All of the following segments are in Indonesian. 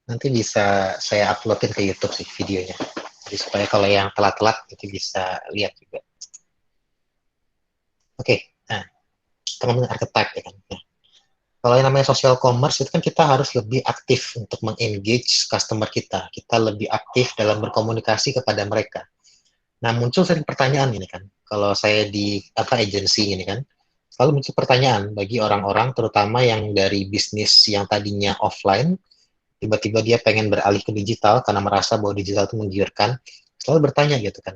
Nanti bisa saya uploadin ke YouTube sih videonya. Jadi supaya kalau yang telat-telat itu bisa lihat juga. Oke, nah kita ngomongin archetype ya kan. Nah, kalau yang namanya social commerce itu kan kita harus lebih aktif untuk mengengage customer kita. Kita lebih aktif dalam berkomunikasi kepada mereka. Nah, muncul sering pertanyaan ini kan. Kalau saya di agency ini kan, selalu muncul pertanyaan bagi orang-orang terutama yang dari bisnis yang tadinya offline, tiba-tiba dia pengen beralih ke digital karena merasa bahwa digital itu menggiurkan, selalu bertanya gitu kan,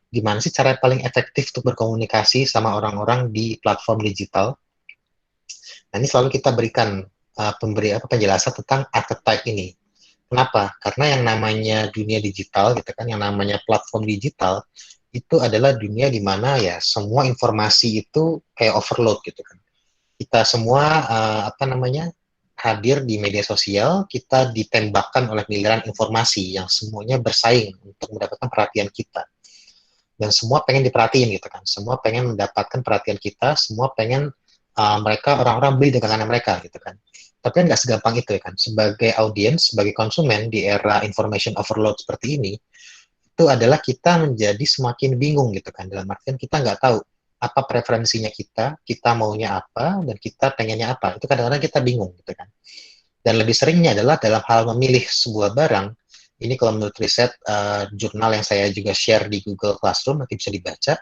gimana sih cara paling efektif untuk berkomunikasi sama orang-orang di platform digital. Nah, ini selalu kita berikan penjelasan tentang archetype ini. Kenapa? Karena yang namanya dunia digital gitu kan, yang namanya platform digital itu adalah dunia di mana ya semua informasi itu kayak overload gitu kan. Kita semua hadir di media sosial, kita ditembakkan oleh miliaran informasi yang semuanya bersaing untuk mendapatkan perhatian kita. Dan semua pengen diperhatiin gitu kan. Semua pengen mendapatkan perhatian kita, semua pengen mereka orang-orang beli dagangan mereka gitu kan. Tapi kan nggak segampang itu ya kan. Sebagai audiens, sebagai konsumen di era information overload seperti ini, itu adalah kita menjadi semakin bingung gitu kan. Dalam artian kita nggak tahu apa preferensinya kita maunya apa, dan kita pengennya apa. Itu kadang-kadang kita bingung gitu kan. Dan lebih seringnya adalah dalam hal memilih sebuah barang, ini kalau menurut riset jurnal yang saya juga share di Google Classroom, nanti bisa dibaca,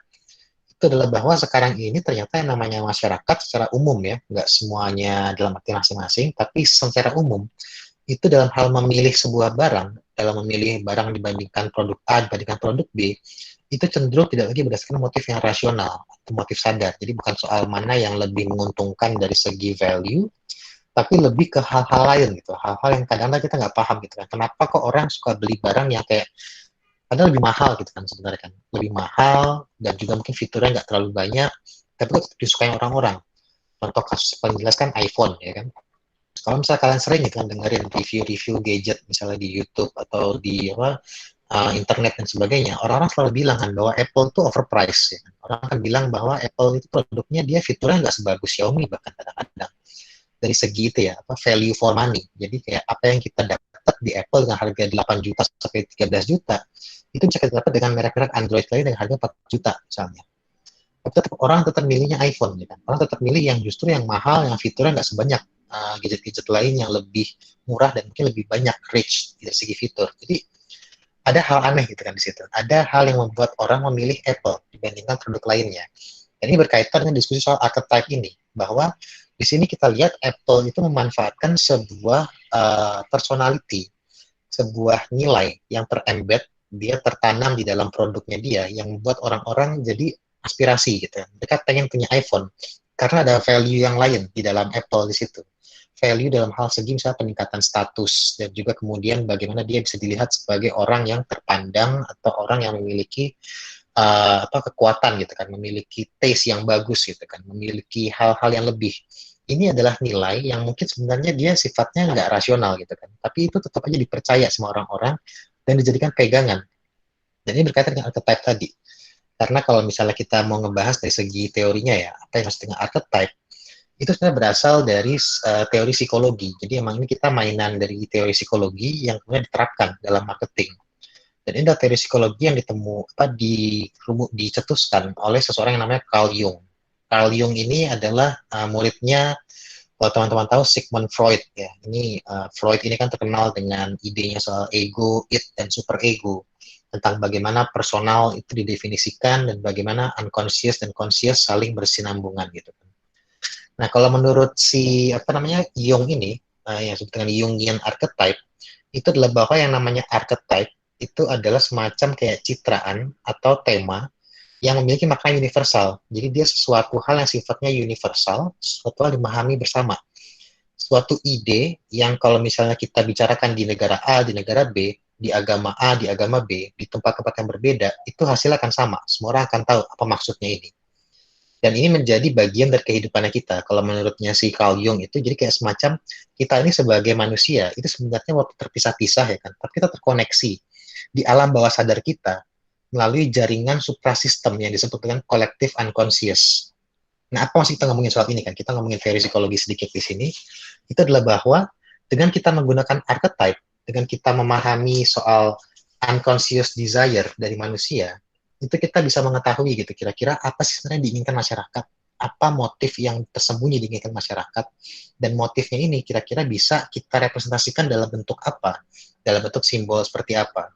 itu adalah bahwa sekarang ini ternyata yang namanya masyarakat secara umum ya, nggak semuanya dalam arti masing-masing, tapi secara umum, itu dalam hal memilih sebuah barang, dalam memilih barang dibandingkan produk A dibandingkan produk B, itu cenderung tidak lagi berdasarkan motif yang rasional atau motif sadar. Jadi bukan soal mana yang lebih menguntungkan dari segi value, tapi lebih ke hal-hal lain gitu, hal-hal yang kadang-kadang kita nggak paham gitu kan. Kenapa kok orang suka beli barang yang kayak padahal lebih mahal gitu kan sebenarnya kan, lebih mahal dan juga mungkin fiturnya nggak terlalu banyak, tapi kok disukai orang-orang. Contoh kasus paling jelas kan iPhone ya kan. Kalau misalnya kalian sering gitu kan dengerin review-review gadget misalnya di YouTube atau di internet dan sebagainya, orang-orang selalu bilang kan bahwa Apple itu overpriced ya kan? Orang kan bilang bahwa Apple itu produknya dia fiturnya nggak sebagus Xiaomi bahkan kadang-kadang dari segi itu ya, apa value for money. Jadi kayak apa yang kita dapat di Apple dengan harga 8 juta sampai 13 juta, itu bisa kita dapat dengan merek-merek Android lain dengan harga 4 juta misalnya. Tapi tetap orang tetap milihnya iPhone gitu kan. Orang tetap milih yang justru yang mahal, yang fiturnya nggak sebanyak gadget-gadget lain yang lebih murah dan mungkin lebih banyak rich dari segi fitur. Jadi ada hal aneh gitu kan di situ. Ada hal yang membuat orang memilih Apple dibandingkan produk lainnya. Dan ini berkaitan dengan diskusi soal archetype ini, bahwa di sini kita lihat Apple itu memanfaatkan sebuah personality, sebuah nilai yang terembed, dia tertanam di dalam produknya dia, yang membuat orang-orang jadi aspirasi gitu. Mereka pengen punya iPhone karena ada value yang lain di dalam Apple di situ. Value dalam hal segi misalnya peningkatan status, dan juga kemudian bagaimana dia bisa dilihat sebagai orang yang terpandang atau orang yang memiliki kekuatan gitu kan, memiliki taste yang bagus gitu kan, memiliki hal-hal yang lebih. Ini adalah nilai yang mungkin sebenarnya dia sifatnya nggak rasional gitu kan, tapi itu tetap aja dipercaya sama orang-orang dan dijadikan pegangan. Dan ini berkaitan dengan archetype tadi. Karena kalau misalnya kita mau ngebahas dari segi teorinya ya, apa yang maksud dengan archetype, itu sebenarnya berasal dari teori psikologi. Jadi emang ini kita mainan dari teori psikologi yang kemudian diterapkan dalam marketing. Dan ini adalah teori psikologi yang dicetuskan oleh seseorang yang namanya Carl Jung. Carl Jung ini adalah muridnya, kalau teman-teman tahu, Sigmund Freud ya. Ini Freud ini kan terkenal dengan idenya soal ego, id, dan super ego, tentang bagaimana personal itu didefinisikan dan bagaimana unconscious dan conscious saling bersinambungan gitu. Nah, kalau menurut si Jung ini, yang disebut dengan Jungian archetype, itu adalah bahwa yang namanya archetype itu adalah semacam kayak citraan atau tema yang memiliki makna universal. Jadi dia sesuatu hal yang sifatnya universal, sesuatu hal dimahami bersama. Suatu ide yang kalau misalnya kita bicarakan di negara A, di negara B, di agama A, di agama B, di tempat-tempat yang berbeda, itu hasilnya akan sama. Semua orang akan tahu apa maksudnya ini. Dan ini menjadi bagian dari kehidupannya kita. Kalau menurutnya si Carl Jung itu, jadi kayak semacam kita ini sebagai manusia, itu sebenarnya waktu terpisah-pisah ya kan, tapi kita terkoneksi di alam bawah sadar kita melalui jaringan suprasistem yang disebut dengan collective unconscious. Nah, apa maksud kita ngomongin soal ini kan? Kita ngomongin teori psikologi sedikit di sini. Itu adalah bahwa dengan kita menggunakan archetype, dengan kita memahami soal unconscious desire dari manusia, itu kita bisa mengetahui gitu kira-kira apa sih sebenarnya diinginkan masyarakat, apa motif yang tersembunyi diinginkan masyarakat, dan motifnya ini kira-kira bisa kita representasikan dalam bentuk apa, dalam bentuk simbol seperti apa.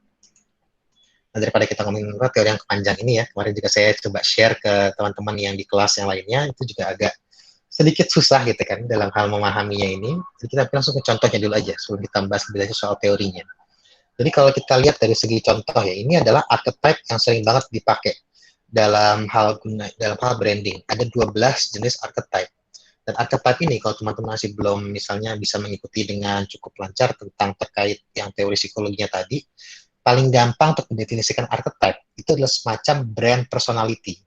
Nah, daripada kita ngomongin teori yang kepanjang ini ya, kemarin juga saya coba share ke teman-teman yang di kelas yang lainnya, itu juga agak sedikit susah gitu kan dalam hal memahaminya ini. Jadi kita langsung ke contohnya dulu aja sebelum kita bahas lebih lanjut soal teorinya. Jadi kalau kita lihat dari segi contoh ya, ini adalah archetype yang sering banget dipakai dalam hal branding. Ada 12 jenis archetype. Dan archetype ini kalau teman-teman masih belum misalnya bisa mengikuti dengan cukup lancar tentang terkait yang teori psikologinya tadi, paling gampang untuk mendefinisikan archetype itu adalah semacam brand personality.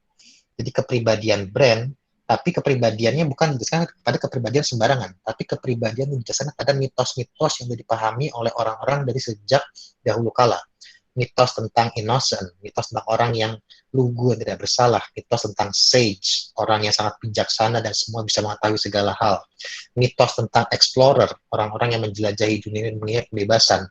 Jadi kepribadian brand, tapi kepribadiannya bukan didasarkan pada kepribadian sembarangan, tapi kepribadian yang didasarkan pada mitos-mitos yang dipahami oleh orang-orang dari sejak dahulu kala. Mitos tentang innocent, mitos tentang orang yang lugu dan tidak bersalah, mitos tentang sage, orang yang sangat bijaksana dan semua bisa mengetahui segala hal, mitos tentang explorer, orang-orang yang menjelajahi dunia kebebasan,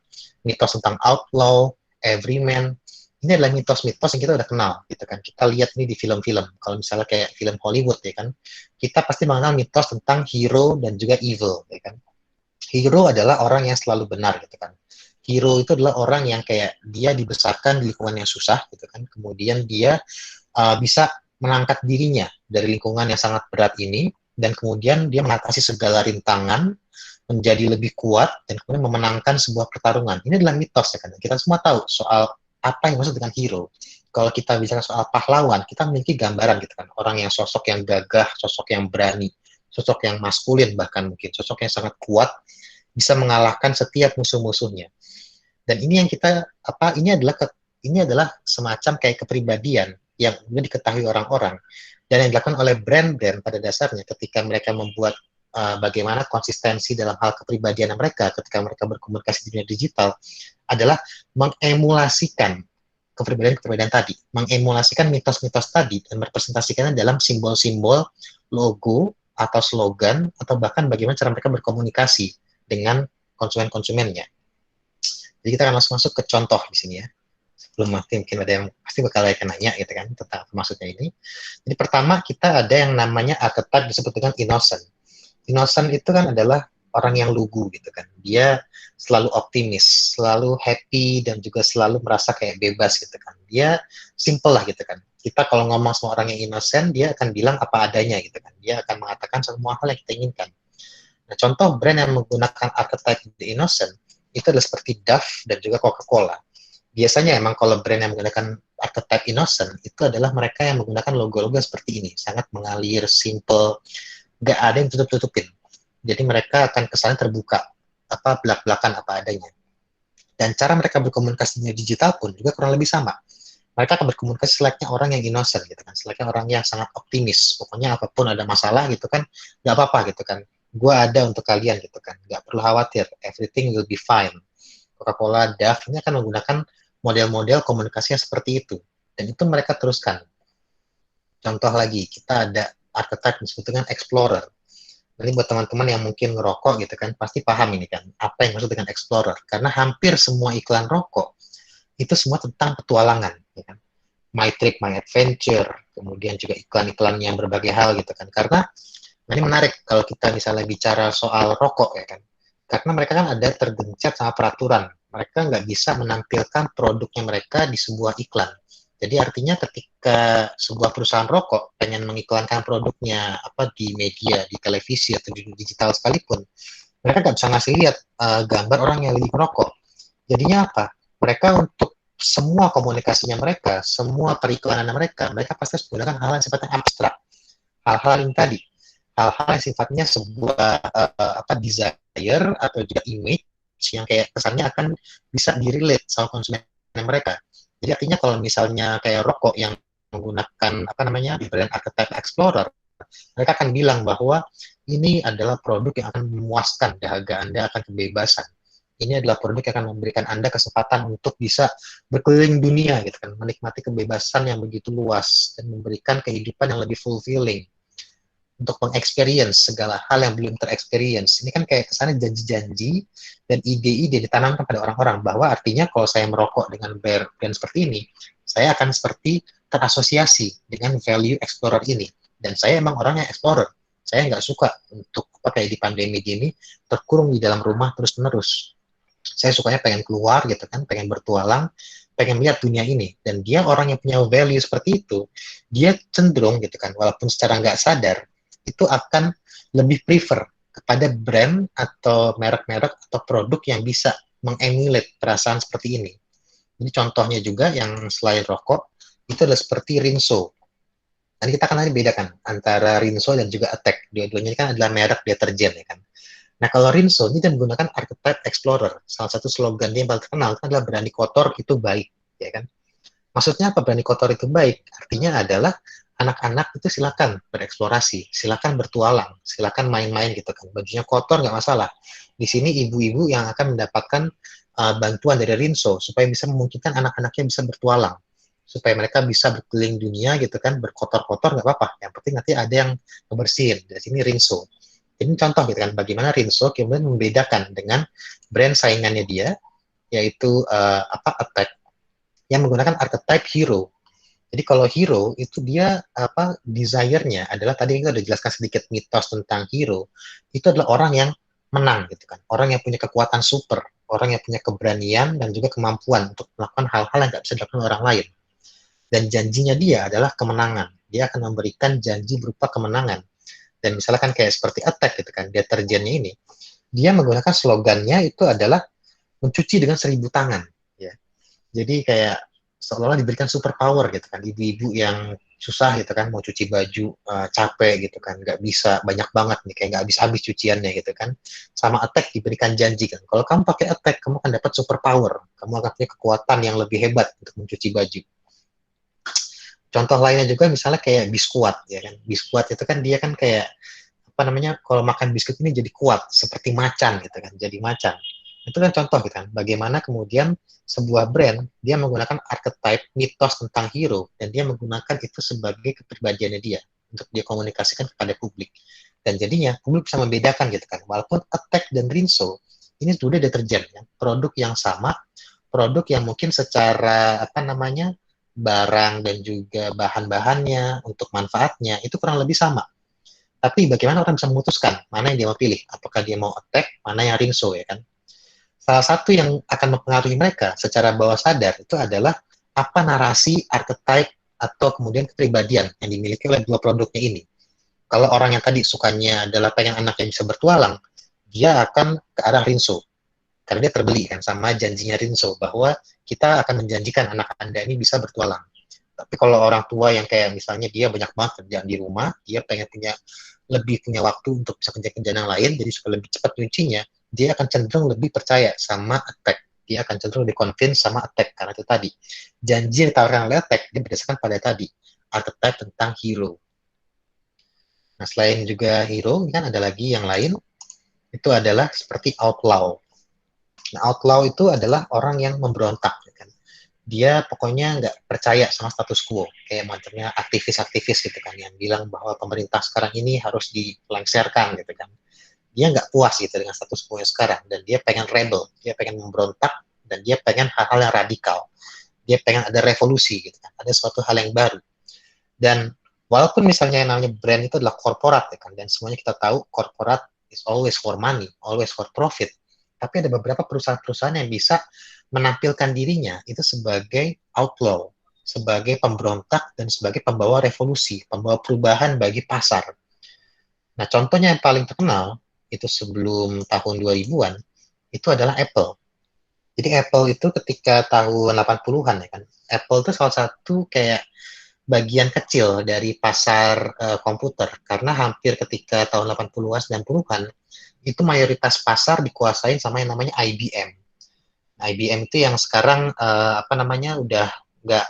mitos tentang outlaw, everyman. Ini adalah mitos-mitos yang kita udah kenal gitu kan. Kita lihat ini di film-film. Kalau misalnya kayak film Hollywood ya kan, kita pasti mengenal mitos tentang hero dan juga evil ya kan. Hero adalah orang yang selalu benar gitu kan. Hero itu adalah orang yang kayak dia dibesarkan di lingkungan yang susah gitu kan. Kemudian dia bisa mengangkat dirinya dari lingkungan yang sangat berat ini, dan kemudian dia mengatasi segala rintangan, menjadi lebih kuat, dan kemudian memenangkan sebuah pertarungan. Ini adalah mitos ya kan. Kita semua tahu soal apa yang maksud dengan hero. Kalau kita bicara soal pahlawan, kita memiliki gambaran gitu kan. Orang yang sosok yang gagah, sosok yang berani, sosok yang maskulin bahkan mungkin, sosok yang sangat kuat, bisa mengalahkan setiap musuh-musuhnya. Dan ini yang kita ini adalah semacam kayak kepribadian yang diketahui orang-orang, dan yang dilakukan oleh brand-brand pada dasarnya ketika mereka membuat bagaimana konsistensi dalam hal kepribadian mereka ketika mereka berkomunikasi di dunia digital adalah mengemulasikan kepribadian-kepribadian tadi, mengemulasikan mitos-mitos tadi dan merepresentasikannya dalam simbol-simbol, logo, atau slogan, atau bahkan bagaimana cara mereka berkomunikasi dengan konsumen-konsumennya. Jadi kita akan langsung masuk ke contoh di sini ya. Sebelum mungkin ada yang pasti bakal nanya gitu kan tentang maksudnya ini. Jadi pertama kita ada yang namanya archetype disebut dengan innocent. Innocent itu kan adalah orang yang lugu gitu kan. Dia selalu optimis, selalu happy, dan juga selalu merasa kayak bebas gitu kan. Dia simple lah gitu kan. Kita kalau ngomong sama orang yang innocent, dia akan bilang apa adanya gitu kan. Dia akan mengatakan semua hal yang kita inginkan. Nah, contoh brand yang menggunakan archetype the innocent itu adalah seperti Dove dan juga Coca-Cola. Biasanya emang kalau brand yang menggunakan archetype innocent itu adalah mereka yang menggunakan logo-logo seperti ini, sangat mengalir, simple, nggak ada yang tutup-tutupin. Jadi mereka akan kesannya terbuka, belak-belakan apa adanya. Dan cara mereka berkomunikasi di digital pun juga kurang lebih sama. Mereka akan berkomunikasi selayaknya orang yang innocent gitu kan, selayaknya orang yang sangat optimis. Pokoknya apapun ada masalah gitu kan, nggak apa-apa gitu kan. Gue ada untuk kalian gitu kan, nggak perlu khawatir, everything will be fine. Coca-Cola, Dove ini akan menggunakan model-model komunikasi yang seperti itu. Dan itu mereka teruskan. Contoh lagi, kita ada archetype disebut dengan explorer. Jadi buat teman-teman yang mungkin ngerokok gitu kan, pasti paham ini kan, apa yang maksud dengan explorer. Karena hampir semua iklan rokok, itu semua tentang petualangan. Ya kan? My Trip, My Adventure, kemudian juga iklan-iklan yang berbagai hal gitu kan. Karena ini menarik kalau kita misalnya bicara soal rokok ya kan. Karena mereka kan ada tergencet sama peraturan. Mereka nggak bisa menampilkan produknya mereka di sebuah iklan. Jadi artinya ketika sebuah perusahaan rokok pengen mengiklankan produknya di media, di televisi atau di digital sekalipun, mereka nggak bisa ngasih lihat gambar orang yang lagi merokok. Jadinya apa? Mereka untuk semua komunikasinya mereka, semua periklanan mereka pasti harus menggunakan hal yang sifatnya abstrak. Hal-hal yang tadi, hal-hal yang sifatnya sebuah desire atau juga image yang kayak kesannya akan bisa direlate sama konsumen mereka. Jadi artinya kalau misalnya kayak rokok yang menggunakan brand archetype explorer, mereka akan bilang bahwa ini adalah produk yang akan memuaskan dahaga Anda akan kebebasan. Ini adalah produk yang akan memberikan Anda kesempatan untuk bisa berkeliling dunia gitu kan, menikmati kebebasan yang begitu luas dan memberikan kehidupan yang lebih fulfilling. untuk mengexperience segala hal yang belum terexperience. Ini kan kayak kesannya janji-janji dan ide-ide ditanamkan pada orang-orang bahwa artinya kalau saya merokok dengan brand seperti ini, saya akan seperti terasosiasi dengan value explorer ini. Dan saya emang orangnya explorer. Saya nggak suka untuk kayak di pandemi gini terkurung di dalam rumah terus-menerus. Saya sukanya pengen keluar gitu kan, pengen bertualang, pengen melihat dunia ini. Dan dia orang yang punya value seperti itu, dia cenderung gitu kan, walaupun secara nggak sadar, itu akan lebih prefer kepada brand atau merek-merek atau produk yang bisa mengemulate perasaan seperti ini. Jadi contohnya juga yang selain rokok, itu adalah seperti Rinso. Nanti kita akan nanti bedakan antara Rinso dan juga Attack. Dua-duanya kan adalah merek deterjen ya kan. Nah, kalau Rinso ini dia menggunakan archetype explorer. Salah satu slogan dia yang paling terkenal itu adalah berani kotor itu baik, ya kan? Maksudnya apa berani kotor itu baik? Artinya adalah anak-anak itu silakan bereksplorasi, silakan bertualang, silakan main-main gitu kan. Bajunya kotor nggak masalah. Di sini ibu-ibu yang akan mendapatkan bantuan dari Rinso supaya bisa memungkinkan anak-anaknya bisa bertualang, supaya mereka bisa berkeliling dunia gitu kan, berkotor-kotor nggak apa-apa. Yang penting nanti ada yang ngebersihin. Dari sini Rinso. Ini contoh gitu kan, bagaimana Rinso kemudian membedakan dengan brand saingannya dia, yaitu Attack, yang menggunakan archetype hero. Jadi kalau hero itu dia desire-nya adalah tadi kita udah jelaskan sedikit mitos tentang hero, itu adalah orang yang menang gitu kan, orang yang punya kekuatan super, orang yang punya keberanian dan juga kemampuan untuk melakukan hal-hal yang nggak bisa dilakukan orang lain. Dan janjinya dia adalah kemenangan. Dia akan memberikan janji berupa kemenangan. Dan misalkan kayak seperti Attack gitu kan, deterjennya ini, dia menggunakan slogannya itu adalah mencuci dengan 1000 tangan. Ya. Jadi kayak seolah-olah diberikan super power gitu kan, ibu-ibu yang susah gitu kan, mau cuci baju capek gitu kan, nggak bisa banyak banget nih, kayak nggak habis-habis cuciannya gitu kan. Sama Attack diberikan janji kan, kalau kamu pakai Attack, kamu akan dapat super power, kamu akan punya kekuatan yang lebih hebat untuk mencuci baju. Contoh lainnya juga misalnya kayak biskuat ya kan. Biskuat itu kan dia kan kayak apa namanya, kalau makan biskuit ini jadi kuat seperti macan gitu kan, jadi macan. Itu kan contoh gitu kan, bagaimana kemudian sebuah brand dia menggunakan archetype mitos tentang hero dan dia menggunakan itu sebagai kepribadiannya dia untuk dia komunikasikan kepada publik. Dan jadinya publik bisa membedakan gitu kan, walaupun Attack dan Rinso ini sudah deterjen ya, produk yang sama, produk yang mungkin secara apa namanya barang dan juga bahan-bahannya untuk manfaatnya itu kurang lebih sama. Tapi bagaimana orang bisa memutuskan mana yang dia mau pilih? Apakah dia mau Attack, mana yang Rinso ya kan? Salah satu yang akan mempengaruhi mereka secara bawah sadar itu adalah apa narasi, archetype, atau kemudian kepribadian yang dimiliki oleh dua produknya ini. Kalau orang yang tadi sukanya adalah pengen anak yang bisa bertualang, dia akan ke arah Rinso. Karena dia terbeli kan sama janjinya Rinso bahwa kita akan menjanjikan anak Anda ini bisa bertualang. Tapi kalau orang tua yang kayak misalnya dia banyak banget kerjaan di rumah, dia pengen lebih punya waktu untuk bisa kerja-kerjaan yang lain, jadi supaya lebih cepat nyucinya, dia akan cenderung lebih percaya sama Attack. Dia akan cenderung lebih convince sama Attack, karena itu tadi. Janji yang ditawarkan oleh Attack, dia berdasarkan pada tadi, archetype tentang hero. Nah, selain juga hero, kan ada lagi yang lain, itu adalah seperti outlaw. Nah, outlaw itu adalah orang yang memberontak, kan. Dia pokoknya nggak percaya sama status quo, kayak macamnya aktivis-aktivis gitu kan, yang bilang bahwa pemerintah sekarang ini harus dilengsarkan gitu kan. Dia nggak puas gitu dengan status quo sekarang, dan dia pengen rebel, dia pengen memberontak, dan dia pengen hal-hal yang radikal. Dia pengen ada revolusi gitu kan, ada suatu hal yang baru. Dan walaupun misalnya yang namanya brand itu adalah korporat ya kan, dan semuanya kita tahu korporat is always for money, always for profit. Tapi ada beberapa perusahaan-perusahaan yang bisa menampilkan dirinya itu sebagai outlaw, sebagai pemberontak, dan sebagai pembawa revolusi, pembawa perubahan bagi pasar. Nah, contohnya yang paling terkenal, itu sebelum tahun 2000-an, itu adalah Apple. Jadi Apple itu ketika tahun 80-an ya kan, Apple itu salah satu kayak bagian kecil dari pasar komputer, karena hampir ketika tahun 80-an, 90-an, itu mayoritas pasar dikuasain sama yang namanya IBM. IBM itu yang sekarang apa namanya udah nggak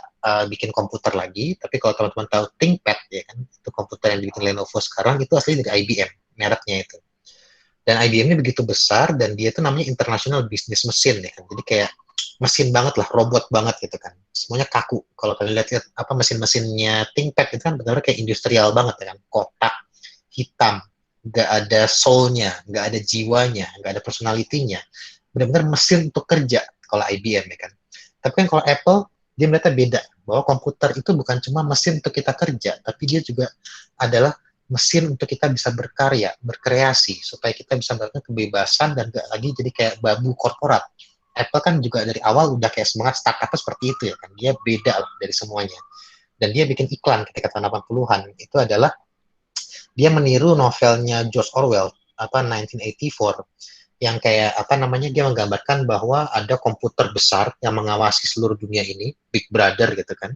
bikin komputer lagi, tapi kalau teman-teman tahu ThinkPad ya kan, itu komputer yang dibikin Lenovo sekarang itu asli dari IBM, mereknya itu. Dan IBM ini begitu besar dan dia itu namanya International Business Machine ya kan, jadi kayak mesin banget lah, robot banget gitu kan, semuanya kaku. Kalau kalian lihat apa mesin-mesinnya ThinkPad itu kan benar-benar kayak industrial banget ya kan, kotak, hitam, nggak ada soul-nya, nggak ada jiwanya, nggak ada personality-nya. Benar-benar mesin untuk kerja kalau IBM ya kan. Tapi kan kalau Apple, dia melihatnya beda, bahwa komputer itu bukan cuma mesin untuk kita kerja, tapi dia juga adalah mesin untuk kita bisa berkarya, berkreasi, supaya kita bisa mendapatkan kebebasan dan gak lagi jadi kayak babu korporat. Apple kan juga dari awal udah kayak semangat startup seperti itu ya kan, dia beda lah dari semuanya. Dan dia bikin iklan ketika tahun 80-an, itu adalah dia meniru novelnya George Orwell, 1984, yang kayak apa namanya, dia menggambarkan bahwa ada komputer besar yang mengawasi seluruh dunia ini, Big Brother gitu kan.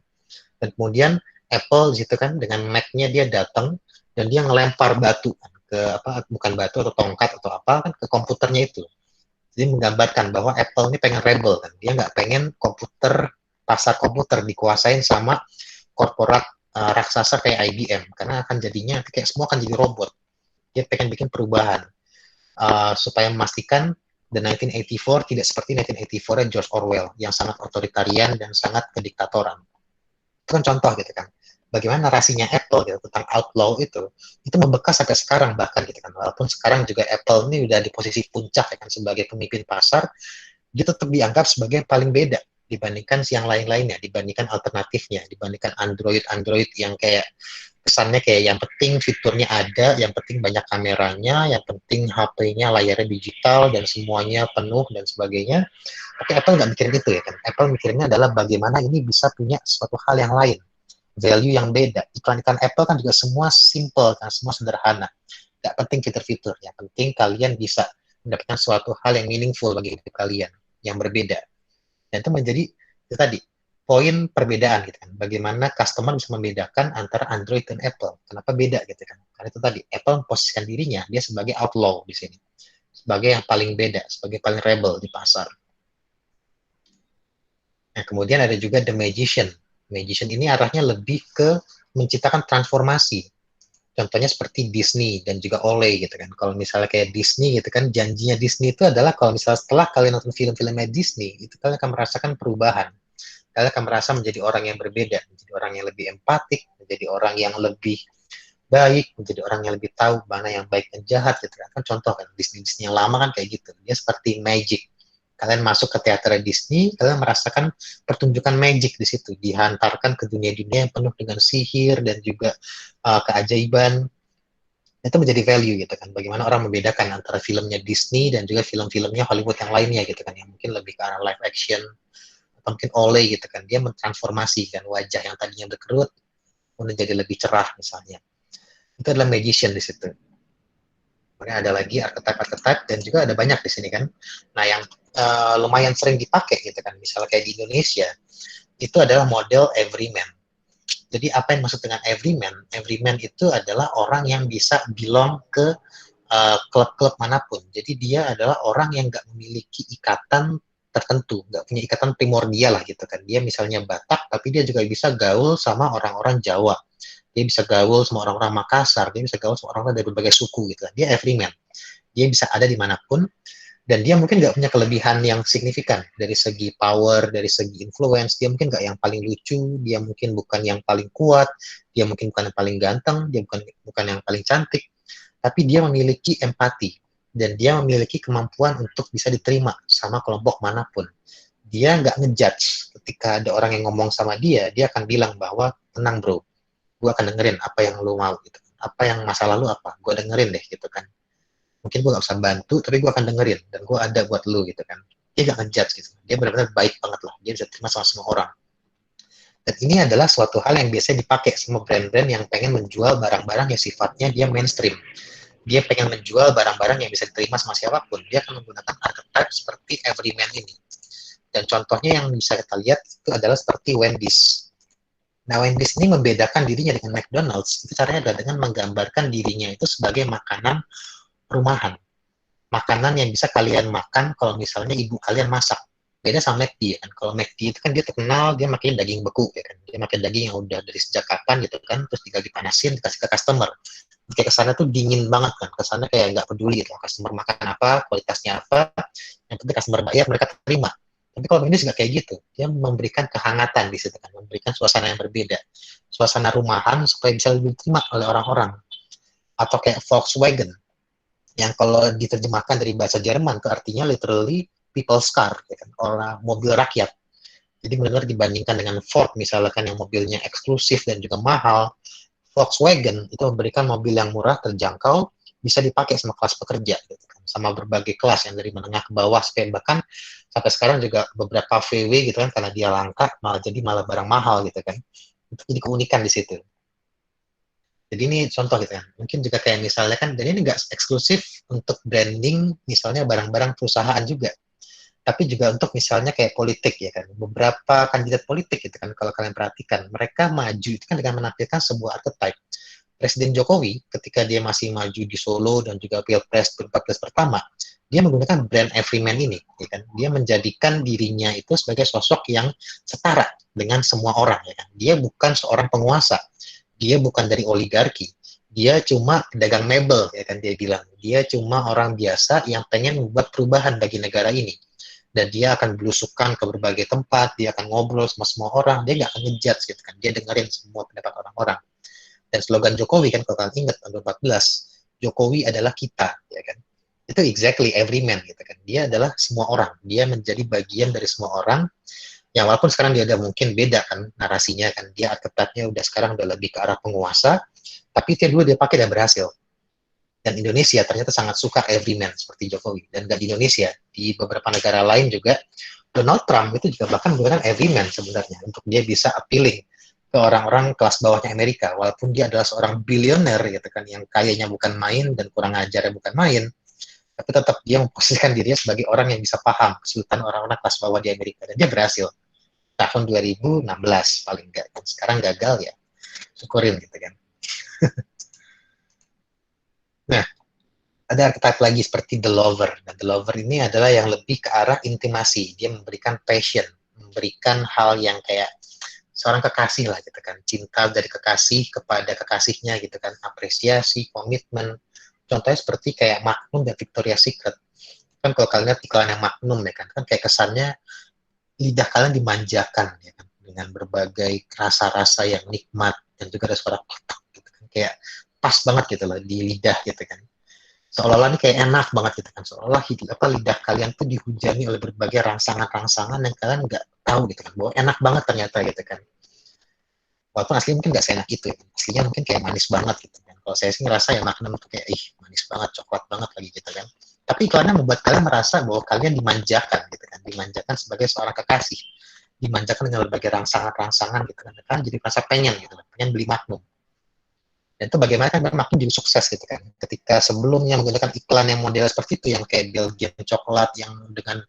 Dan kemudian Apple gitu kan dengan Mac-nya dia datang dan dia ngelempar batu kan, ke apa, bukan batu atau tongkat atau apa kan, ke komputernya itu. Jadi menggambarkan bahwa Apple ini pengen rebel kan, dia nggak pengen komputer, pasar komputer dikuasain sama korporat raksasa kayak IBM, karena akan jadinya kayak semua akan jadi robot. Dia pengen bikin perubahan supaya memastikan The 1984 tidak seperti 1984-nya George Orwell yang sangat otoritarian dan sangat kediktatoran. Itu kan contoh gitu kan. Bagaimana narasinya Apple gitu tentang outlaw itu membekas sampai sekarang bahkan gitu kan. Walaupun sekarang juga Apple ini udah di posisi puncak ya kan sebagai pemimpin pasar, dia tetap dianggap sebagai yang paling beda dibandingkan yang lain-lainnya, dibandingkan alternatifnya, dibandingkan Android yang kayak kesannya kayak yang penting fiturnya ada, yang penting banyak kameranya, yang penting HP-nya layarnya digital dan semuanya penuh dan sebagainya. Tapi Apple nggak mikirin itu ya kan. Apple mikirnya adalah bagaimana ini bisa punya suatu hal yang lain, value yang beda. Iklan-iklan Apple kan juga semua simple kan, semua sederhana. Nggak penting fitur-fitur, yang penting kalian bisa mendapatkan suatu hal yang meaningful bagi hidup kalian, yang berbeda. Dan itu menjadi itu tadi poin perbedaan gitu kan. Bagaimana customer bisa membedakan antara Android dan Apple. Kenapa beda gitu kan? Karena itu tadi Apple memposisikan dirinya dia sebagai outlaw di sini, sebagai yang paling beda, sebagai paling rebel di pasar. Nah, kemudian ada juga The Magician. Magician ini arahnya lebih ke menciptakan transformasi. Contohnya seperti Disney dan juga Olay gitu kan. Kalau misalnya kayak Disney gitu kan, janjinya Disney itu adalah kalau misalnya setelah kalian nonton film-filmnya Disney, itu kalian akan merasakan perubahan. Kalian akan merasa menjadi orang yang berbeda, menjadi orang yang lebih empatik, menjadi orang yang lebih baik, menjadi orang yang lebih tahu mana yang baik dan jahat gitu kan. Contoh kan Disney yang lama kan kayak gitu. Dia seperti magic. Kalian masuk ke teater Disney, kalian merasakan pertunjukan magic di situ, dihantarkan ke dunia-dunia yang penuh dengan sihir dan juga keajaiban. Itu menjadi value gitu kan. Bagaimana orang membedakan antara filmnya Disney dan juga film-filmnya Hollywood yang lainnya gitu kan, yang mungkin lebih ke arah live action atau mungkin Olay gitu kan. Dia mentransformasikan wajah yang tadinya berkerut menjadi lebih cerah misalnya. Itu adalah magician di situ. Kemudian ada lagi archetype dan juga ada banyak di sini kan. Nah, yang lumayan sering dipakai gitu kan, misalnya kayak di Indonesia, itu adalah model everyman. Jadi apa yang maksud dengan everyman? Everyman itu adalah orang yang bisa belong ke klub-klub manapun. Jadi dia adalah orang yang nggak memiliki ikatan tertentu, nggak punya ikatan primordial lah gitu kan. Dia misalnya Batak, tapi dia juga bisa gaul sama orang-orang Jawa. Dia bisa gaul sama orang-orang Makassar, dia bisa gaul sama orang-orang dari berbagai suku gitu kan. Dia everyman. Dia bisa ada dimanapun, dan dia mungkin nggak punya kelebihan yang signifikan dari segi power, dari segi influence. Dia mungkin nggak yang paling lucu, dia mungkin bukan yang paling kuat, dia mungkin bukan yang paling ganteng, dia bukan yang paling cantik, tapi dia memiliki empati dan dia memiliki kemampuan untuk bisa diterima sama kelompok manapun. Dia nggak ngejudge ketika ada orang yang ngomong sama dia akan bilang bahwa tenang bro, gue akan dengerin apa yang lu mau gitu, apa yang masalah lu apa, gue dengerin deh gitu kan. Mungkin gue gak bisa bantu, tapi gue akan dengerin dan gue ada buat lu gitu kan. Dia gak ngejudge gitu, dia benar-benar baik banget lah, dia bisa terima sama semua orang. Dan ini adalah suatu hal yang biasanya dipakai sama brand-brand yang pengen menjual barang-barang yang sifatnya dia mainstream. Dia pengen menjual barang-barang yang bisa diterima sama siapapun. Dia akan menggunakan archetype seperti everyman ini. Dan contohnya yang bisa kita lihat itu adalah seperti Wendy's. Nah, Wendy's ini membedakan dirinya dengan McDonald's. Itu caranya adalah dengan menggambarkan dirinya itu sebagai makanan rumahan. Makanan yang bisa kalian makan kalau misalnya ibu kalian masak. Beda sama McD kan. Kalau McD itu kan dia terkenal dia makin daging beku ya kan. Dia makin daging yang udah dari sejak kapan gitu kan, terus tinggal dipanasin dikasih ke customer. Kayak kesana tuh dingin banget kan. Kesana kayak nggak peduli gitu. Customer makan apa, kualitasnya apa, yang penting customer bayar mereka terima. Tapi kalau ini nggak kayak gitu. Dia memberikan kehangatan di situ kan, memberikan suasana yang berbeda. Suasana rumahan supaya bisa lebih diterima oleh orang-orang. atau kayak Volkswagen yang kalau diterjemahkan dari bahasa Jerman itu artinya literally people's car, ya kan? Orang mobil rakyat. Jadi benar-benar dibandingkan dengan Ford misalkan yang mobilnya eksklusif dan juga mahal, Volkswagen itu memberikan mobil yang murah, terjangkau, bisa dipakai sama kelas pekerja, gitu kan. Sama berbagai kelas yang dari menengah ke bawah, sampai bahkan sampai sekarang juga beberapa VW gitu kan, karena dia langka, malah barang mahal gitu kan. Itu jadi keunikan di situ. Jadi ini contoh gitu kan. Mungkin juga kayak misalnya kan, dan ini nggak eksklusif untuk branding misalnya barang-barang perusahaan juga, tapi juga untuk misalnya kayak politik ya kan. Beberapa kandidat politik gitu kan, kalau kalian perhatikan, mereka maju itu kan dengan menampilkan sebuah archetype. Presiden Jokowi ketika dia masih maju di Solo dan juga Pilpres 2014 pertama, dia menggunakan brand Everyman ini, ya kan? Dia menjadikan dirinya itu sebagai sosok yang setara dengan semua orang, ya kan? Dia bukan seorang penguasa, dia bukan dari oligarki, dia cuma pedagang mebel, ya kan dia bilang. Dia cuma orang biasa yang pengen membuat perubahan bagi negara ini. Dan dia akan belusukan ke berbagai tempat, dia akan ngobrol sama semua orang, dia nggak akan ngejudge gitu kan, dia dengerin semua pendapat orang-orang. Dan slogan Jokowi kan kalau kalian ingat tahun 2014, Jokowi adalah kita, ya kan. Itu exactly every man gitu kan. Dia adalah semua orang. Dia menjadi bagian dari semua orang. Yang walaupun sekarang dia udah mungkin beda kan narasinya kan. Dia archetype-nya udah sekarang udah lebih ke arah penguasa, tapi itu dulu dia pakai dan berhasil. Dan Indonesia ternyata sangat suka every man seperti Jokowi. Dan gak di Indonesia, di beberapa negara lain juga Donald Trump itu juga bahkan menggunakan every man sebenarnya untuk dia bisa appealing ke orang-orang kelas bawahnya Amerika, walaupun dia adalah seorang bilioner gitu kan, yang kayanya bukan main dan kurang ajarnya bukan main, tapi tetap dia memposisikan dirinya sebagai orang yang bisa paham kesulitan orang-orang kelas bawah di Amerika, dan dia berhasil tahun 2016 paling enggak. Dan sekarang gagal ya, syukurin gitu kan. Nah, ada archetype lagi seperti the lover. Nah, the lover ini adalah yang lebih ke arah intimasi. Dia memberikan passion, memberikan hal yang kayak seorang kekasih lah gitu kan, cinta dari kekasih kepada kekasihnya gitu kan, apresiasi, komitmen. Contohnya seperti kayak Magnum dan Victoria's Secret. Kan kalau kalian lihat iklan yang Magnum ya kan kayak kesannya lidah kalian dimanjakan ya kan, dengan berbagai rasa-rasa yang nikmat dan juga ada suara kotak gitu kan, kayak pas banget gitu loh di lidah gitu kan. Seolah-olah ini kayak enak banget gitu kan, seolah lidah kalian tuh dihujani oleh berbagai rangsangan-rangsangan yang kalian nggak tahu gitu kan, bahwa enak banget ternyata gitu kan. Walaupun asli mungkin nggak seenak itu ya. Aslinya mungkin kayak manis banget gitu kan. Kalau saya sih ngerasa ya Magnum tuh kayak manis banget, coklat banget lagi gitu kan. Tapi iklannya membuat kalian merasa bahwa kalian dimanjakan gitu kan, dimanjakan sebagai seorang kekasih, dimanjakan dengan berbagai rangsangan-rangsangan gitu kan. Kan jadi merasa pengen gitu kan, pengen beli Magnum. Dan itu bagaimana kan Magnum jadi sukses gitu kan. Ketika sebelumnya menggunakan iklan yang model seperti itu, yang kayak Belgian coklat yang dengan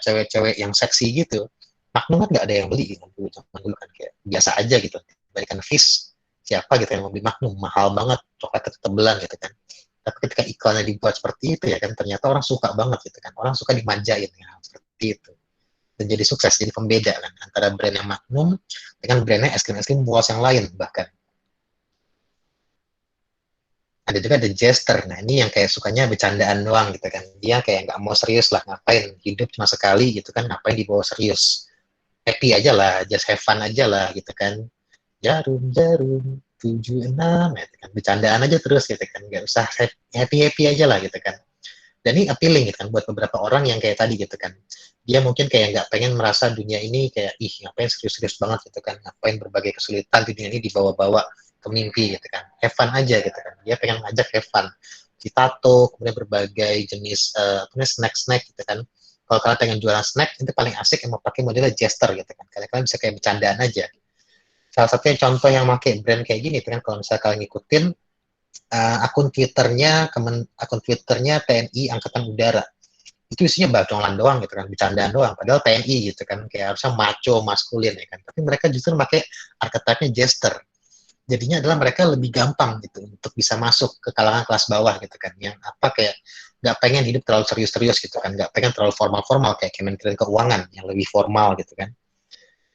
cewek-cewek yang seksi gitu, Magnum kan nggak ada yang beli gitu. Zaman dulu kan kayak biasa aja gitu. Dibandingkan Fizz, siapa gitu yang mau beli Magnum, mahal banget, coklatnya ketebelan gitu kan. Tapi ketika iklannya dibuat seperti itu ya kan, ternyata orang suka banget gitu kan. Orang suka dimanjain ya, seperti itu. Dan jadi sukses, jadi pembeda kan antara brand yang Magnum dengan brandnya es krim buas yang lain bahkan. Ada juga The Jester. Nah, ini yang kayak sukanya bercandaan doang gitu kan. Dia kayak nggak mau serius lah, ngapain hidup cuma sekali gitu kan, ngapain dibawa serius. Happy aja lah, just have fun aja lah gitu kan. Jarum, jarum, 76, gitu kan. Bercandaan aja terus gitu kan. Nggak usah happy-happy aja lah gitu kan. Dan ini appealing gitu kan buat beberapa orang yang kayak tadi gitu kan. Dia mungkin kayak nggak pengen merasa dunia ini kayak, ngapain serius-serius banget gitu kan. Ngapain berbagai kesulitan di dunia ini dibawa-bawa ke mimpi gitu kan. Have fun aja gitu kan. Dia pengen ngajak have fun. Tato, kemudian berbagai jenis snack-snack gitu kan. Kalau kalian pengen jualan snack, itu paling asik yang mau pakai modelnya jester gitu kan. Kalian bisa kayak bercandaan aja. Salah satunya contoh yang pakai brand kayak gini, kan kalau misalnya kalian ngikutin akun Twitternya TNI Angkatan Udara. Itu isinya bacolan doang gitu kan, bercandaan doang. Padahal TNI gitu kan, kayak harusnya macho, maskulin ya kan. Tapi mereka justru pakai archetype-nya jester. Jadinya adalah mereka lebih gampang gitu untuk bisa masuk ke kalangan kelas bawah gitu kan, yang apa kayak nggak pengen hidup terlalu serius-serius gitu kan, nggak pengen terlalu formal-formal kayak Kementerian Keuangan yang lebih formal gitu kan.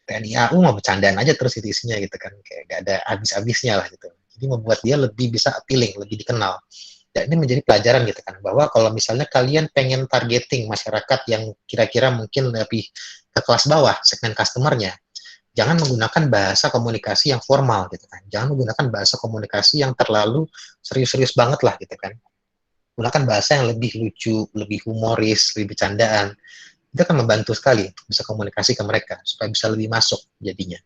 TNI AU mau bercandaan aja terus itu isinya gitu kan, kayak nggak ada habis-habisnya lah gitu. Jadi membuat dia lebih bisa appealing, lebih dikenal. Dan ini menjadi pelajaran gitu kan, bahwa kalau misalnya kalian pengen targeting masyarakat yang kira-kira mungkin lebih ke kelas bawah, segmen customernya, Jangan menggunakan bahasa komunikasi yang formal gitu kan. Jangan menggunakan bahasa komunikasi yang terlalu serius-serius banget lah gitu kan. Gunakan bahasa yang lebih lucu, lebih humoris, lebih bercandaan. Itu akan membantu sekali untuk bisa komunikasi ke mereka supaya bisa lebih masuk jadinya.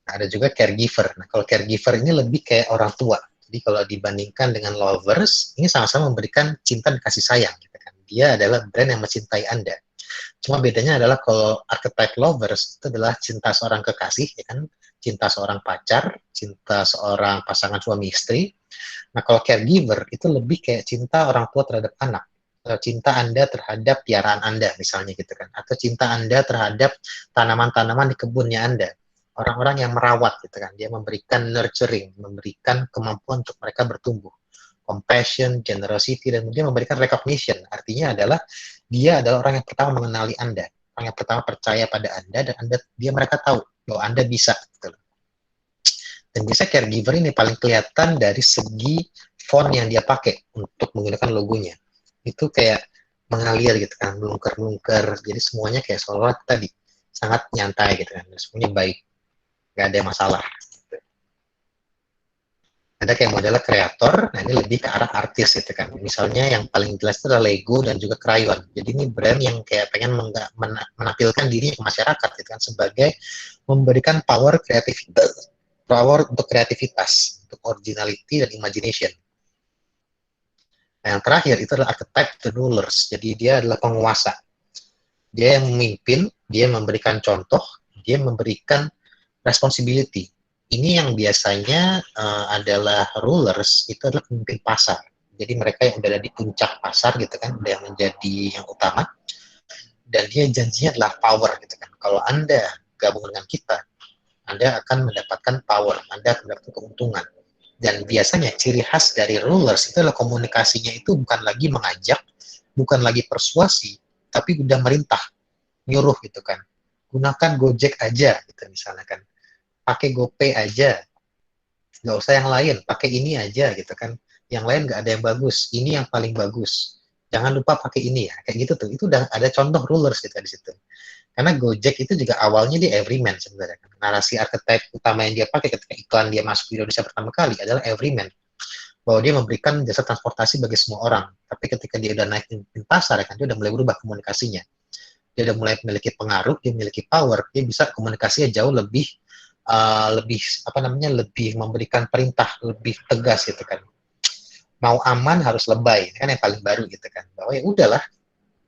Nah, ada juga caregiver. Nah, kalau caregiver ini lebih kayak orang tua. Jadi kalau dibandingkan dengan lovers, ini sama-sama memberikan cinta dan kasih sayang. Gitu kan. Dia adalah brand yang mencintai Anda. Cuma bedanya adalah kalau archetype lovers itu adalah cinta seorang kekasih, ya kan? Cinta seorang pacar, cinta seorang pasangan suami istri. Nah, kalau caregiver itu lebih kayak cinta orang tua terhadap anak. Cinta Anda terhadap piaraan Anda, misalnya gitu kan. Atau cinta Anda terhadap tanaman-tanaman di kebunnya Anda. Orang-orang yang merawat gitu kan. Dia memberikan nurturing, memberikan kemampuan untuk mereka bertumbuh. Compassion, generosity, dan dia memberikan recognition. Artinya adalah dia adalah orang yang pertama mengenali Anda. Orang yang pertama percaya pada Anda, dan mereka tahu bahwa Anda bisa. Gitu. Dan biasanya caregiver ini paling kelihatan dari segi font yang dia pakai untuk menggunakan logonya. Itu kayak mengalir gitu kan, melungker-lungker. Jadi semuanya kayak seolah-olah tadi sangat nyantai gitu kan. Semuanya baik, nggak ada masalah. Gitu. Ada kayak modelnya kreator, nah ini lebih ke arah artis gitu kan. Misalnya yang paling jelas itu adalah Lego dan juga Crayon. Jadi ini brand yang kayak pengen menampilkan diri ke masyarakat gitu kan sebagai memberikan power untuk kreativitas, untuk originality dan imagination. Nah, yang terakhir itu adalah archetype the rulers. Jadi dia adalah penguasa. Dia yang memimpin, dia memberikan contoh, dia memberikan responsibility. Ini yang biasanya adalah rulers, itu adalah pemimpin pasar. Jadi mereka yang udah ada di puncak pasar gitu kan, udah yang menjadi yang utama. Dan dia janjinya adalah power gitu kan. Kalau Anda gabung dengan kita, Anda akan mendapatkan power, Anda akan mendapatkan keuntungan. Dan biasanya ciri khas dari rulers itu adalah komunikasinya itu bukan lagi mengajak, bukan lagi persuasi, tapi udah merintah, nyuruh gitu kan. Gunakan Gojek aja gitu misalnya kan. Pakai GoPay aja, nggak usah yang lain, pakai ini aja gitu kan. Yang lain nggak ada yang bagus, ini yang paling bagus. Jangan lupa pakai ini ya, kayak gitu tuh. Itu udah ada contoh rulers gitu di situ. Karena Gojek itu juga awalnya dia everyman sebenarnya. Narasi archetype utama yang dia pakai ketika iklan dia masuk di Indonesia pertama kali adalah everyman. Bahwa dia memberikan jasa transportasi bagi semua orang. Tapi ketika dia udah naik di pasar, kan, dia udah mulai berubah komunikasinya. Dia udah mulai memiliki pengaruh, dia memiliki power, dia bisa komunikasinya jauh lebih memberikan perintah, lebih tegas gitu kan. Mau aman harus lebay, kan yang paling baru gitu kan. Bahwa ya udahlah,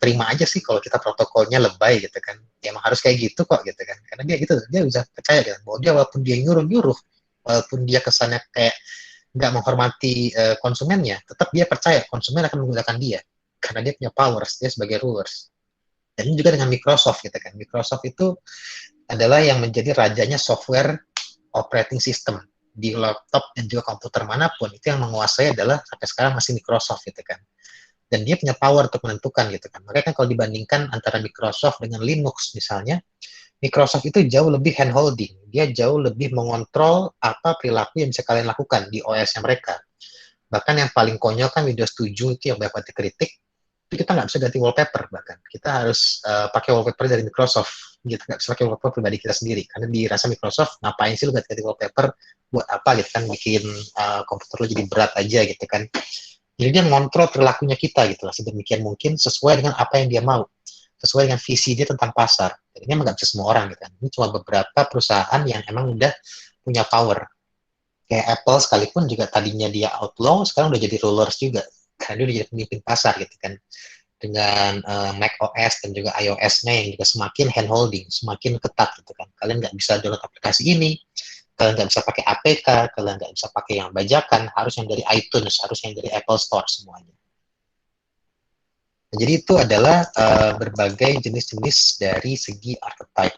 terima aja sih kalau kita protokolnya lebay gitu kan. Ya emang harus kayak gitu kok gitu kan. Karena dia gitu, dia bisa percaya kan bahwa dia walaupun dia nyuruh-nyuruh, walaupun dia kesannya kayak nggak menghormati konsumennya, tetap dia percaya konsumen akan menggunakan dia karena dia punya powers, dia sebagai rulers. Dan juga dengan Microsoft gitu kan. Microsoft itu adalah yang menjadi rajanya software operating system di laptop dan juga komputer manapun, itu yang menguasai adalah sampai sekarang masih Microsoft gitu kan. Dan dia punya power untuk menentukan gitu kan. Makanya kan kalau dibandingkan antara Microsoft dengan Linux misalnya, Microsoft itu jauh lebih hand-holding. Dia jauh lebih mengontrol apa perilaku yang bisa kalian lakukan di OS-nya mereka. Bahkan yang paling konyol kan Windows 7 itu yang banyak dikritik, itu kita nggak bisa ganti wallpaper bahkan. Kita harus pakai wallpaper dari Microsoft. Kita nggak bisa pakai wallpaper pribadi kita sendiri. Karena dirasa Microsoft, ngapain sih lu ganti-ganti wallpaper? Buat apa gitu kan, bikin komputer lu jadi berat aja gitu kan. Jadi dia ngontrol perilakunya kita gitu lah, sedemikian mungkin sesuai dengan apa yang dia mau, sesuai dengan visi dia tentang pasar. Jadi ini nggak bisa semua orang gitu kan. Ini cuma beberapa perusahaan yang emang udah punya power. Kayak Apple sekalipun juga tadinya dia outlaw, sekarang udah jadi rulers juga. Karena dia udah jadi pemimpin pasar gitu kan. Dengan Mac OS dan juga iOS-nya yang juga semakin hand-holding, semakin ketat gitu kan. Kalian nggak bisa download aplikasi ini, kalian nggak bisa pakai APK, kalian nggak bisa pakai yang bajakan, harus yang dari iTunes, harus yang dari Apple Store semuanya. Nah, jadi itu adalah berbagai jenis-jenis dari segi archetype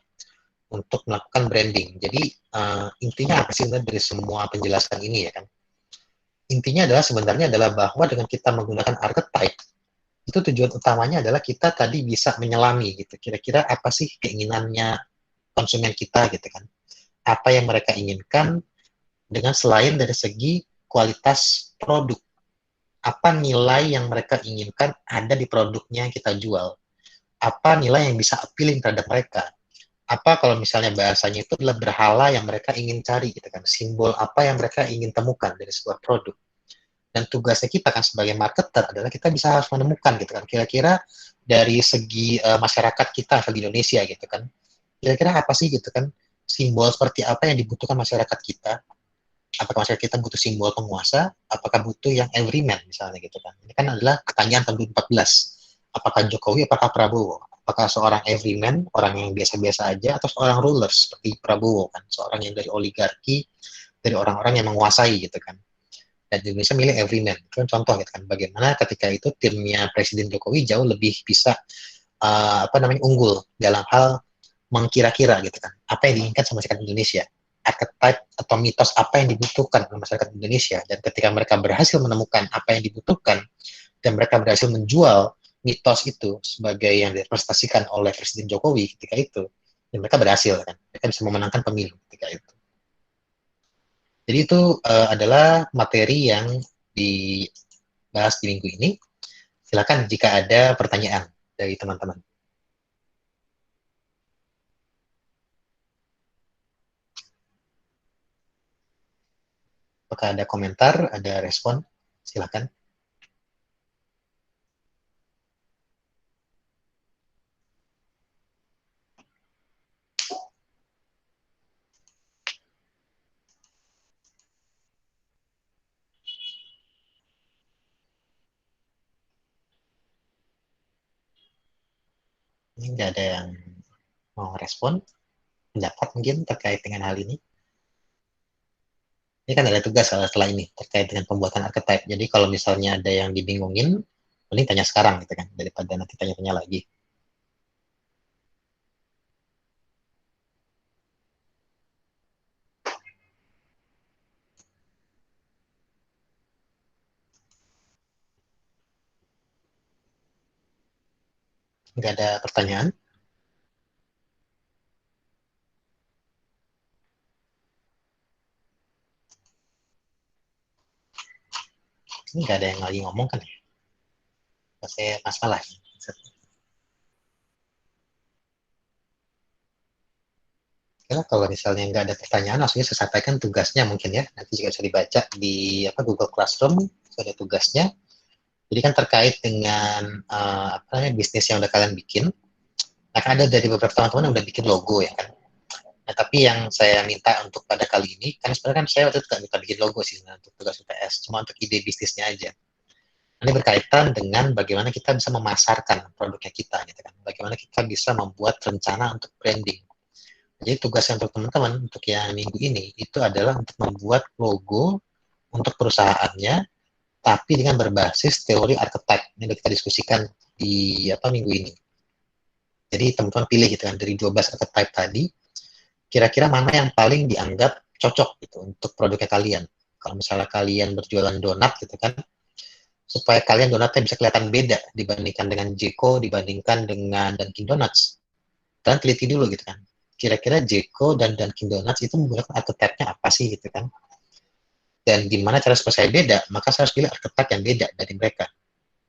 untuk melakukan branding. Jadi intinya apa sih dari semua penjelasan ini ya kan? Intinya adalah sebenarnya adalah bahwa dengan kita menggunakan archetype, itu tujuan utamanya adalah kita tadi bisa menyelami gitu. Kira-kira apa sih keinginannya konsumen kita gitu kan? Apa yang mereka inginkan dengan selain dari segi kualitas produk. Apa nilai yang mereka inginkan ada di produknya yang kita jual. Apa nilai yang bisa appealing terhadap mereka. apa kalau misalnya bahasanya itu adalah berhala yang mereka ingin cari gitu kan, simbol apa yang mereka ingin temukan dari sebuah produk. Dan tugasnya kita kan sebagai marketer adalah kita bisa harus menemukan gitu kan, kira-kira dari segi masyarakat kita di Indonesia gitu kan, kira-kira apa sih gitu kan, simbol seperti apa yang dibutuhkan masyarakat kita. Apakah masyarakat kita butuh simbol penguasa, apakah butuh yang everyman misalnya gitu kan. Ini kan adalah pertanyaan tahun 2014. Apakah Jokowi, apakah Prabowo? Apakah seorang everyman, orang yang biasa-biasa aja, atau seorang ruler seperti Prabowo kan, seorang yang dari oligarki, dari orang-orang yang menguasai gitu kan. Dan Indonesia milih everyman. Itu kan contoh gitu kan, bagaimana ketika itu timnya Presiden Jokowi jauh lebih bisa unggul dalam hal mengkira-kira gitu kan, apa yang diinginkan sama masyarakat Indonesia, archetype atau mitos apa yang dibutuhkan oleh masyarakat Indonesia. Dan ketika mereka berhasil menemukan apa yang dibutuhkan dan mereka berhasil menjual mitos itu sebagai yang direpresentasikan oleh Presiden Jokowi ketika itu, dan mereka berhasil kan, mereka bisa memenangkan pemilu ketika itu. Jadi itu adalah materi yang dibahas di minggu ini. Silakan jika ada pertanyaan dari teman-teman. Apakah ada komentar, ada respon? Silakan. Ini nggak ada yang mau respon, pendapat mungkin terkait dengan hal ini. Ini kan ada tugas setelah ini terkait dengan pembuatan archetype. Jadi kalau misalnya ada yang dibingungin, mending tanya sekarang gitu kan, daripada nanti tanya-tanya lagi. Nggak ada pertanyaan? Ini nggak ada yang lagi ngomong kan ya? Saya masalah. Ya, kalau misalnya nggak ada pertanyaan, langsung saya sampaikan tugasnya mungkin ya. Nanti juga bisa dibaca di Google Classroom, ada tugasnya. Jadi kan terkait dengan bisnis yang udah kalian bikin. Nah, kan ada dari beberapa teman-teman yang udah bikin logo ya kan. Nah, tapi yang saya minta untuk pada kali ini, kan sebenarnya kan saya waktu itu nggak minta bikin logo sih untuk tugas UTS, cuma untuk ide bisnisnya aja. Ini berkaitan dengan bagaimana kita bisa memasarkan produknya kita, gitu kan. Bagaimana kita bisa membuat rencana untuk branding. Jadi tugasnya untuk teman-teman, untuk yang minggu ini, itu adalah untuk membuat logo untuk perusahaannya, tapi dengan berbasis teori archetype. Ini kita diskusikan di minggu ini. Jadi teman-teman pilih gitu kan, dari 12 archetype tadi, kira-kira mana yang paling dianggap cocok gitu untuk produknya kalian. Kalau misalnya kalian berjualan donat gitu kan, supaya kalian donatnya bisa kelihatan beda dibandingkan dengan Jeko, dibandingkan dengan Dunkin Donuts. Kalian teliti dulu gitu kan. Kira-kira Jeko dan Dunkin Donuts itu menggunakan archetype-nya apa sih gitu kan. Dan gimana cara supaya saya beda, maka saya harus pilih archetype yang beda dari mereka.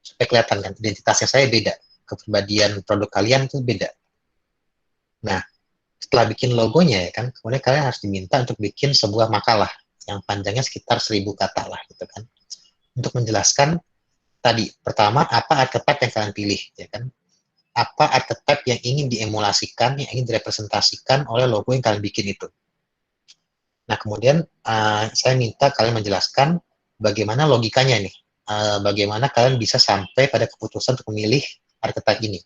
Supaya kelihatan kan, identitasnya saya beda. Kepribadian produk kalian itu beda. Nah, setelah bikin logonya ya kan, kemudian kalian harus diminta untuk bikin sebuah makalah yang panjangnya sekitar 1.000 kata lah gitu kan, untuk menjelaskan tadi pertama apa archetype yang kalian pilih ya kan, apa archetype yang ingin diemulasikan, yang ingin direpresentasikan oleh logo yang kalian bikin itu. Nah kemudian saya minta kalian menjelaskan bagaimana logikanya nih, bagaimana kalian bisa sampai pada keputusan untuk memilih archetype ini.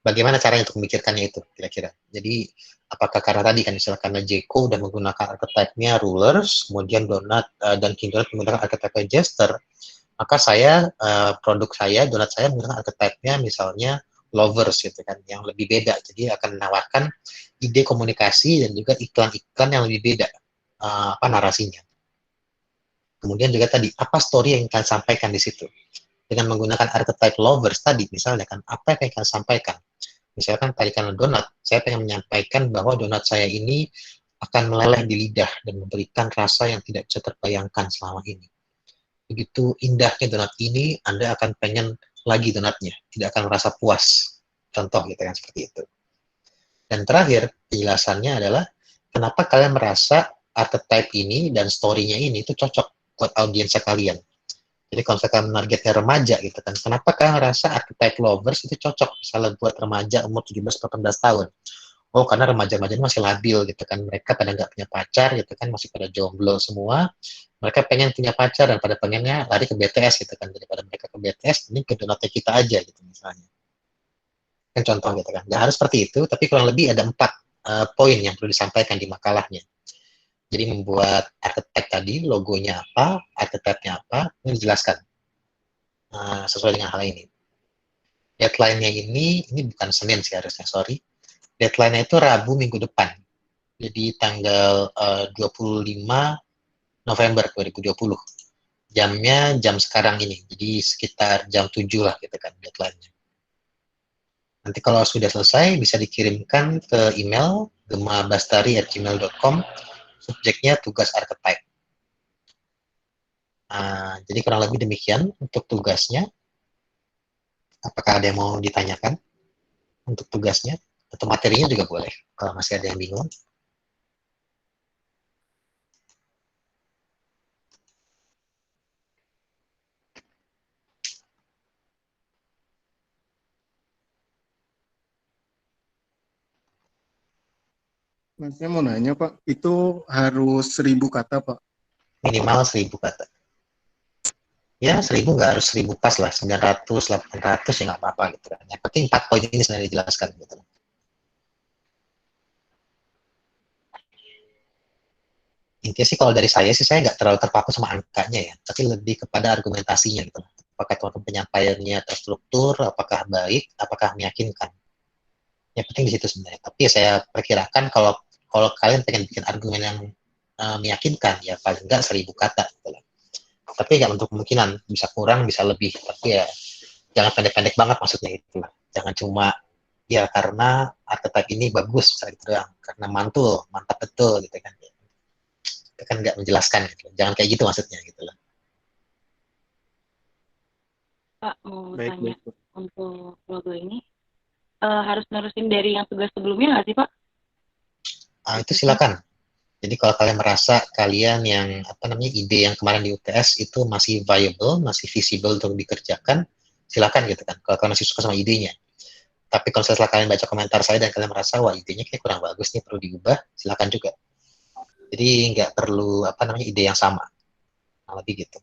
Bagaimana caranya untuk memikirkannya itu kira-kira. Jadi apakah karena tadi kan misalnya karena Jeko udah menggunakan archetype-nya rulers, kemudian donat dan King Donat menggunakan archetype jester, maka saya produk saya donat saya menggunakan archetype-nya misalnya lovers gitu kan, yang lebih beda. Jadi akan menawarkan ide komunikasi dan juga iklan-iklan yang lebih beda narasinya. Kemudian juga tadi apa story yang kalian sampaikan di situ. Dengan menggunakan archetype lovers tadi misalnya kan, apa yang kalian sampaikan. Misalkan tadi karena donat, saya pengen menyampaikan bahwa donat saya ini akan meleleh di lidah dan memberikan rasa yang tidak bisa terbayangkan selama ini. Begitu indahnya donat ini, Anda akan pengen lagi donatnya, tidak akan merasa puas. Contoh gitu kan seperti itu. Dan terakhir, penjelasannya adalah kenapa kalian merasa archetype ini dan story-nya ini itu cocok buat audiensnya kalian. Jadi kalau misalkan targetnya remaja gitu kan, kenapa kalian merasa archetype lovers itu cocok misalnya buat remaja umur 17-18 tahun? Oh, karena remaja-remaja masih labil gitu kan, mereka pada nggak punya pacar gitu kan, masih pada jomblo semua, mereka pengen punya pacar dan pada pengennya lari ke BTS gitu kan, daripada mereka ke BTS, ini ke donatnya kita aja gitu misalnya. Kan contoh gitu kan, nggak harus seperti itu, tapi kurang lebih ada 4 poin yang perlu disampaikan di makalahnya. Jadi membuat archetype tadi, logonya apa, archetype-nya apa, ini dijelaskan sesuai dengan hal ini. Deadline-nya ini bukan Senin sih harusnya, sorry. Deadline-nya itu Rabu minggu depan. Jadi tanggal 25 November 2020. Jamnya jam sekarang ini, jadi sekitar jam 7 lah gitu kan deadline-nya. Nanti kalau sudah selesai bisa dikirimkan ke email gemabastari@gmail.com, subjeknya tugas archetype. Jadi kurang lebih demikian untuk tugasnya. Apakah ada yang mau ditanyakan untuk tugasnya? Atau materinya juga boleh, kalau masih ada yang bingung. Mas, saya mau nanya Pak, itu harus 1.000 kata Pak? Minimal 1.000 kata. Ya, 1.000 nggak harus 1.000 pas lah, 900, 800 ya nggak apa-apa gitu kan. Yang penting 4 poin ini sebenarnya dijelaskan gitu. Intinya sih kalau dari saya nggak terlalu terpaku sama angkanya ya, tapi lebih kepada argumentasinya gitu. Apakah teman penyampaiannya terstruktur, apakah baik, apakah meyakinkan. Yang penting di situ sebenarnya. Tapi ya saya perkirakan kalau kalau kalian pengen bikin argumen yang meyakinkan, ya paling nggak 1.000 kata. Gitu. Tapi nggak untuk kemungkinan, bisa kurang, bisa lebih. Tapi ya jangan pendek-pendek banget maksudnya itu. Jangan cuma ya karena archetype ini bagus, misalnya gitu doang. Karena mantul, mantap betul gitu kan. Itu kan nggak menjelaskan gitu. Jangan kayak gitu maksudnya gitu loh. Pak, mau Baik, tanya baik Pak. untuk logo ini, harus nerusin dari yang tugas sebelumnya nggak sih Pak? Itu Prosesnya? silakan. Jadi kalau kalian merasa kalian yang apa namanya ide yang kemarin di UTS itu masih viable, masih visible untuk dikerjakan, silakan gitu kan. Kalau kalian masih suka sama idenya. Tapi kalau setelah kalian baca komentar saya dan kalian merasa wah idenya kayak kurang bagus nih perlu diubah, silakan juga. Jadi nggak perlu apa namanya ide yang sama, lebih gitu.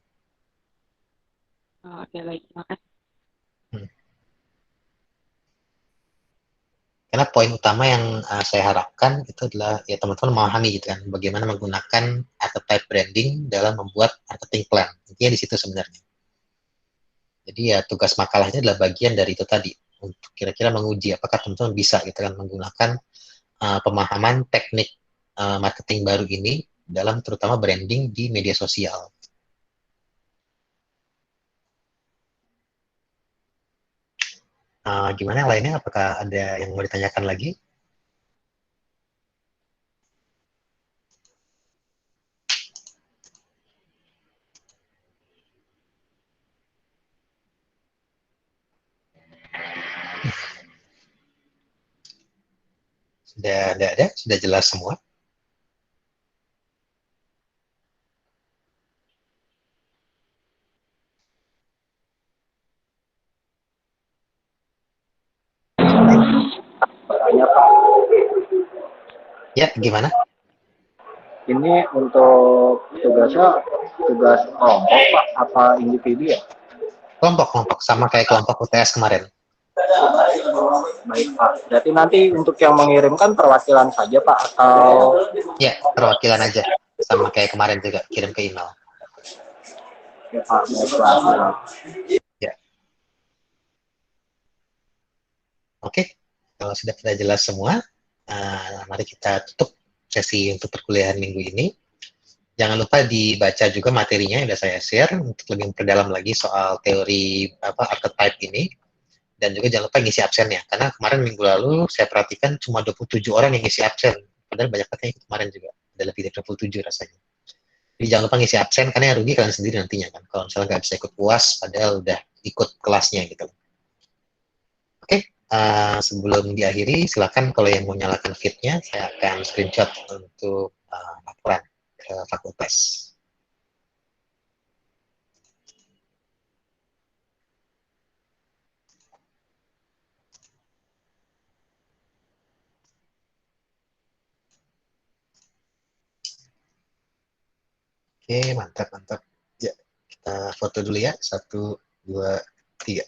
Oh, oke, baik, terima kasih. Hmm. Karena poin utama yang saya harapkan itu adalah ya teman-teman memahami gitu kan, bagaimana menggunakan archetype branding dalam membuat marketing plan. Intinya di situ sebenarnya. Jadi ya tugas makalahnya adalah bagian dari itu tadi untuk kira-kira menguji apakah teman-teman bisa gitu kan menggunakan pemahaman teknik marketing baru ini dalam terutama branding di media sosial. Gimana yang lainnya? Apakah ada yang mau ditanyakan lagi? Sudah ada? Sudah jelas semua? Tanya Pak, Ya, gimana? ini untuk tugasnya tugas kelompok Pak apa individu ya? Kelompok-kelompok, sama kayak kelompok UTS kemarin. Baik Pak. Berarti nanti untuk yang mengirimkan perwakilan saja Pak atau Ya, perwakilan aja. Sama kayak kemarin juga, kirim ke email. ya Pak, baiklah. Ya, oke. Kalau sudah jelas semua, mari kita tutup sesi untuk perkuliahan minggu ini. Jangan lupa dibaca juga materinya yang sudah saya share untuk lebih memperdalam lagi soal teori archetype ini. Dan juga jangan lupa ngisi absennya. Karena kemarin minggu lalu saya perhatikan cuma 27 orang yang ngisi absen. Padahal banyak yang ikut kemarin juga. Ada lebih dari 27 rasanya. Jadi jangan lupa ngisi absen karena yang rugi kalian sendiri nantinya kan. Kalau misalnya nggak bisa ikut puas, padahal udah ikut kelasnya gitu. Oke, sebelum diakhiri, silakan kalau yang mau nyalakan feed-nya, saya akan screenshot untuk laporan ke fakultas. Oke, mantap, mantap. Ya, kita foto dulu ya. 1, 2, 3.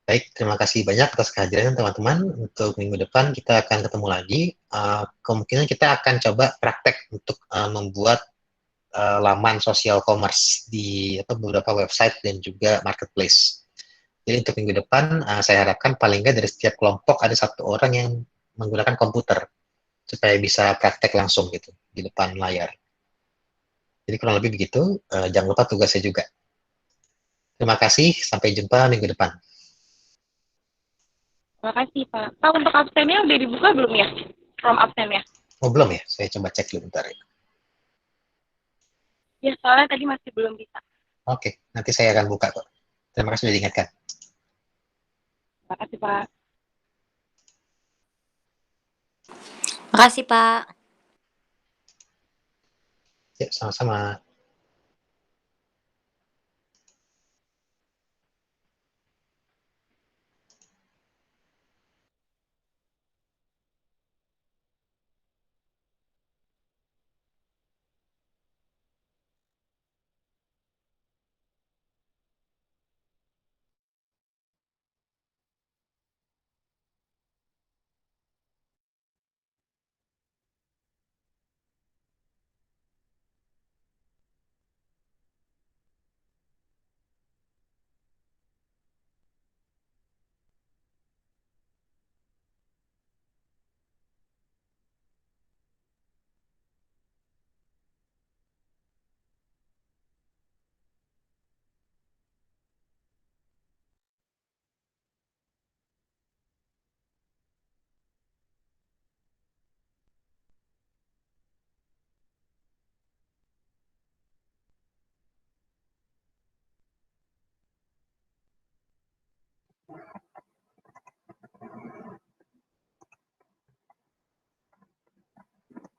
Baik, terima kasih banyak atas kehadiran teman-teman. Untuk minggu depan kita akan ketemu lagi. Kemungkinan kita akan coba praktek untuk membuat laman sosial commerce di beberapa website dan juga marketplace. Jadi untuk minggu depan, saya harapkan paling nggak dari setiap kelompok ada 1 orang yang menggunakan komputer supaya bisa praktek langsung gitu di depan layar. Jadi kurang lebih begitu. Jangan lupa tugasnya juga. Terima kasih. Sampai jumpa minggu depan. Terima kasih, Pak. Pak, untuk absennya udah dibuka belum ya? From absennya? Oh, belum ya? Saya coba cek dulu bentar ya. Ya, soalnya tadi masih belum bisa. Oke, nanti saya akan buka kok. Terima kasih sudah diingatkan. Terima kasih, Pak. Makasih, Pak. Ya, sama-sama.